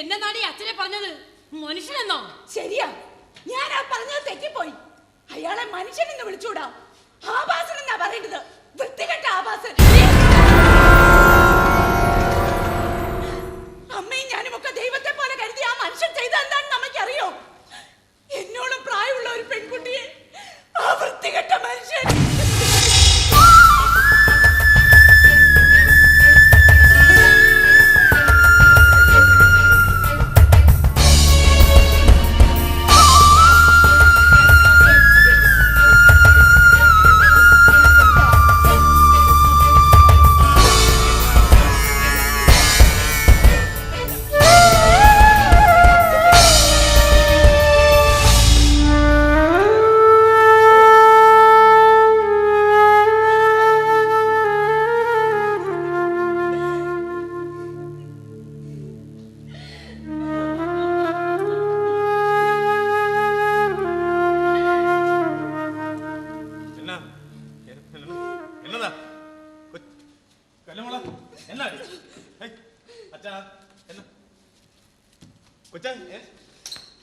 എന്നാണ് ഈ അച്ഛനെ പറഞ്ഞത്? മനുഷ്യനെന്നോ? ശരിയാ, ഞാൻ ആ പറഞ്ഞത് തെറ്റിപ്പോയി. അയാളെ മനുഷ്യനെന്ന് വിളിച്ചൂടാ, ആഭാസൻ എന്നാ പറയേണ്ടത്. വൃത്തികെട്ട ആഭാസൻ. അമ്മയും ഞാനും ഒക്കെ ദൈവത്തെ പോലെ കരുതി ആ മനുഷ്യൻ ചെയ്ത എന്താണെന്ന് നമുക്കറിയോ? എന്നോളം പ്രായമുള്ള ഒരു പെൺകുട്ടിയെ ആ വൃത്തികെട്ട മനുഷ്യൻ.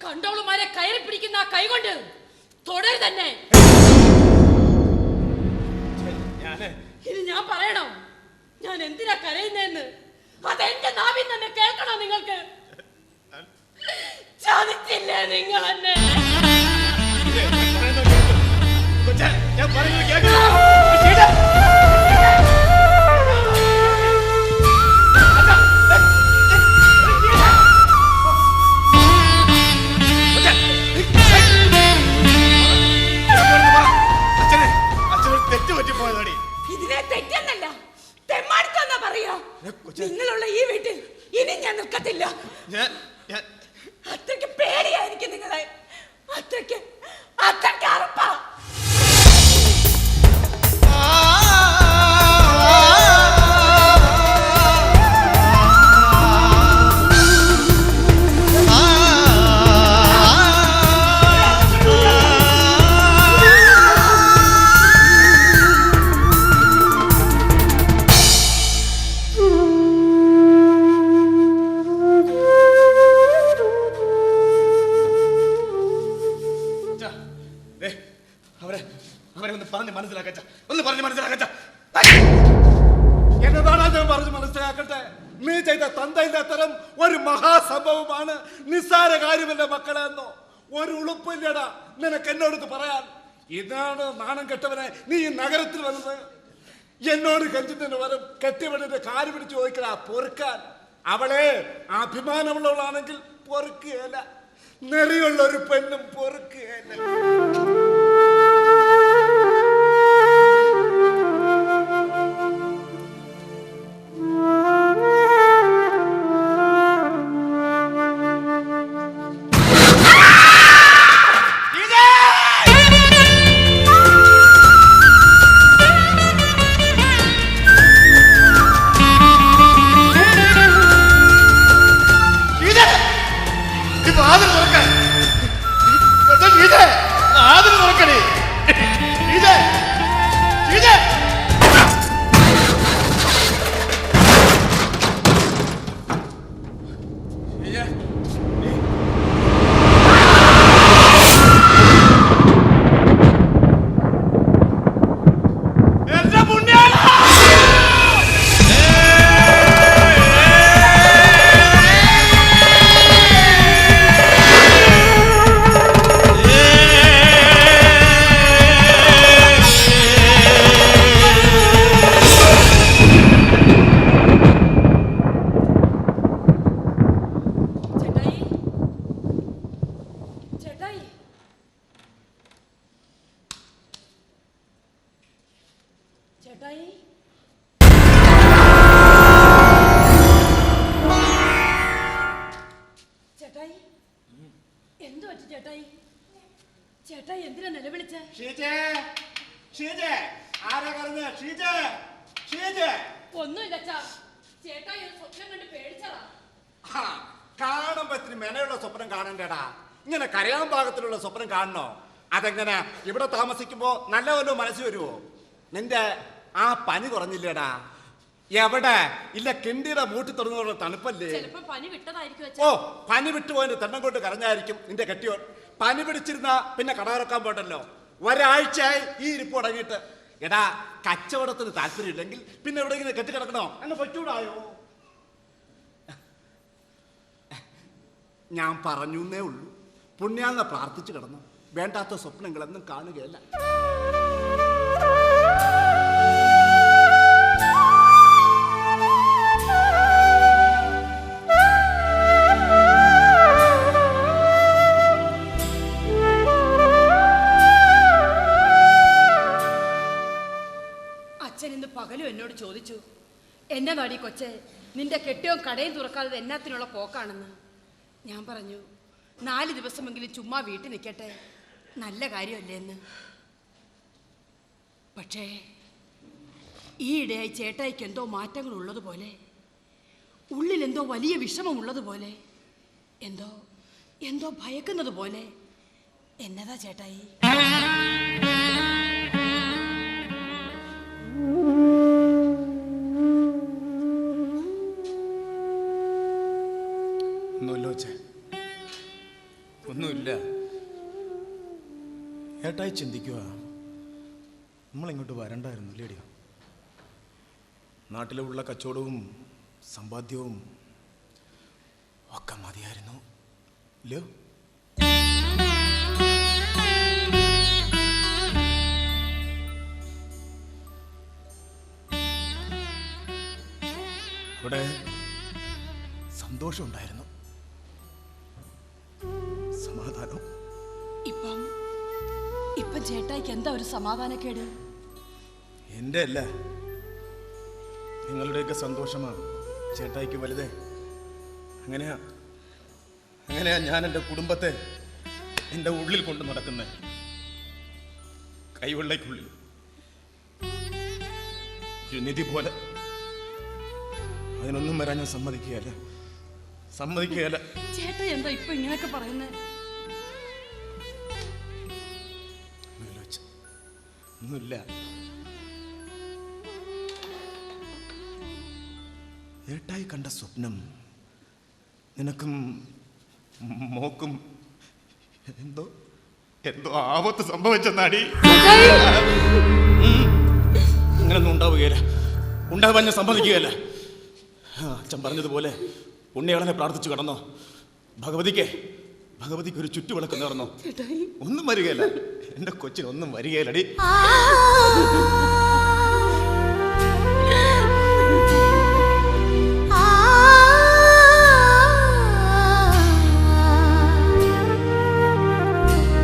കണ്ടോളുമാരെ കയറി പിടിക്കുന്ന ആ കൈകൊണ്ട് തുടരു തന്നെ. ഇത് ഞാൻ പറയണോ? ഞാൻ എന്തിനാ കരയുന്നതെന്ന് അതെന്റെ നാവിൽ തന്നെ കേൾക്കണോ നിങ്ങൾക്ക്? ചതിച്ചില്ലേ നിങ്ങൾ എന്നെ? ഇതിനെ തെറ്റെന്നല്ല, തെമ്മാടിത്തന്നാ പറയാ. നിങ്ങളുള്ള ഈ വീട്ടിൽ ഇനി ഞാൻ നിൽക്കത്തില്ല. അത്രയ്ക്ക് പേടിയായിരിക്കും നിങ്ങളെ, അത്രയ്ക്ക് അത്രയ്ക്ക് അറപ്പാ. മനസ്സിലാക്കട്ടെ, നീ ചെയ്ത തന്തയിന്റെ അത്തരം ഒരു മഹാസംഭവമാണ് നിസ്സാര കാര്യമല്ല മക്കളെന്നോ. ഒരു ഉളുപ്പില്ലടാ നിനക്ക് എന്നോട് പറയാൻ. ഇതാണ് നാണം കെട്ടവനെ നീ ഈ നഗരത്തിൽ വന്നത്. എന്നോട് കെഞ്ചിന്റെ വരും കെട്ടിയവന്റെ കാല് പിടിച്ച് ചോദിക്കടാ പൊറുക്കാൻ. അവളെ അഭിമാനമുള്ളവളാണെങ്കിൽ പൊറുക്കുകയല്ല, നെറിയുള്ള ഒരു പെണ്ണും പൊറുക്കുകയല്ല. ചേട്ടാ എന്തിനാ നിലവിളിച്ചേ? ഒന്നുമില്ല ചേട്ടാ, സ്വപ്നം കണ്ട് പേടിച്ചതാ. കാണുമ്പോ ഇത്തിരി മെനയുള്ള സ്വപ്നം കാണണ്ടേടാ. ഇങ്ങനെ കരയാൻ പാകത്തിലുള്ള സ്വപ്നം കാണണോ? അതെങ്ങനെ ഇവിടെ താമസിക്കുമ്പോ നല്ല വല്ലോ മനസ്സ് വരുവോ? നിന്റെ ആ പനി കുറഞ്ഞില്ലേടാ? എവിടെ ഇല്ല കിണ്ടിയുടെ മൂട്ടി തുടങ്ങുന്ന തണുപ്പല്ലേ? ചിലപ്പോ പനി വിട്ടതായിരിക്കും ഓ, അച്ഛാ. പനി വിട്ടുപോയതിന്റെ തെണ്ണം കൊണ്ട് കരഞ്ഞായിരിക്കും നിന്റെ കെട്ടിയോൻ. പനി പിടിച്ചിരുന്ന പിന്നെ കട തുറക്കാൻ പോട്ടല്ലോ. ഒരാഴ്ചയായി ഈ ഇരിപ്പ് തുടങ്ങിയിട്ട്. എടാ, കച്ചവടത്തിന് താല്പര്യമില്ലെങ്കിൽ പിന്നെ എവിടെയെങ്കിലും കെട്ടിക്കിടക്കണോ? അങ്ങ് പറ്റൂടായോ? ഞാൻ പറഞ്ഞേ ഉള്ളൂ. പുണ്യാന്ന് പ്രാർത്ഥിച്ചു കിടന്നു. വേണ്ടാത്ത സ്വപ്നങ്ങളൊന്നും കാണുകയല്ല. അച്ഛൻ ഇന്ന് പകലും എന്നോട് ചോദിച്ചു, എന്നെ നടി കൊച്ചെ, നിന്റെ കെട്ടിയോ കടയും തുറക്കാതെ എന്നാത്തിനുള്ള പോക്കാണെന്ന്. ഞാൻ പറഞ്ഞു, 4 ദിവസമെങ്കിലും ചുമ്മാ വീട്ടിൽ നിൽക്കട്ടെ, നല്ല കാര്യമല്ലേ എന്ന്. പക്ഷേ ഈയിടെയായി ചേട്ടായിക്ക് എന്തോ മാറ്റങ്ങൾ ഉള്ളതുപോലെ, ഉള്ളിലെന്തോ വലിയ വിഷമമുള്ളതുപോലെ, എന്തോ എന്തോ ഭയക്കുന്നത് പോലെ. എന്നതാ ചേട്ടായി? ഒന്നുമില്ല. ഏട്ടായി ചിന്തിക്കുക, നമ്മളിങ്ങോട്ട് വരണ്ടായിരുന്നു ലേഡിയോ. നാട്ടിലുള്ള കച്ചവടവും സമ്പാദ്യവും ഒക്കെ മതിയായിരുന്നു ഇല്ലയോ? അവിടെ സന്തോഷമുണ്ടായിരുന്നു, സമാധാനം. ഇപ്പം ചേട്ടായിക്ക് എന്താ ഒരു സമാധാനക്കേട്? എൻ്റെ അല്ല, നിങ്ങളുടെയൊക്കെ സന്തോഷമാണ് ചേട്ടായിക്ക് വലുതേ. അങ്ങനെയാ ഞാൻ എൻ്റെ കുടുംബത്തെ എൻ്റെ ഉള്ളിൽ കൊണ്ട് നടക്കുന്നത്. കൈവെള്ളയ്ക്കുള്ളിൽ ഒരു നിധി പോലെ. അതിനൊന്നും വരാൻ ഞാൻ സമ്മതിക്കുകയല്ല. ചേട്ടാ എന്താ ഇപ്പൊ ഇങ്ങനെയൊക്കെ പറയുന്നേ? ഒന്നുമില്ല. ഏട്ടായി കണ്ട സ്വപ്നം നിനക്കും മോക്കും എന്തോ ആപത്ത് സംഭവിച്ചെന്നാടി. അങ്ങനൊന്നും ഉണ്ടാവുകയില്ല, ഉണ്ടാവാൻ ഞാൻ സമ്മതിക്കുകയല്ല. അച്ഛൻ പറഞ്ഞതുപോലെ പുണ്യകളെ പ്രാർത്ഥിച്ചു കിടന്നോ. ഭഗവതിക്ക് ഒരു ചുറ്റുവിളക്ക് നേർന്നോ. ഒന്നും വരികയില്ല, എന്റെ കൊച്ചിനൊന്നും വരികയില്ലടി.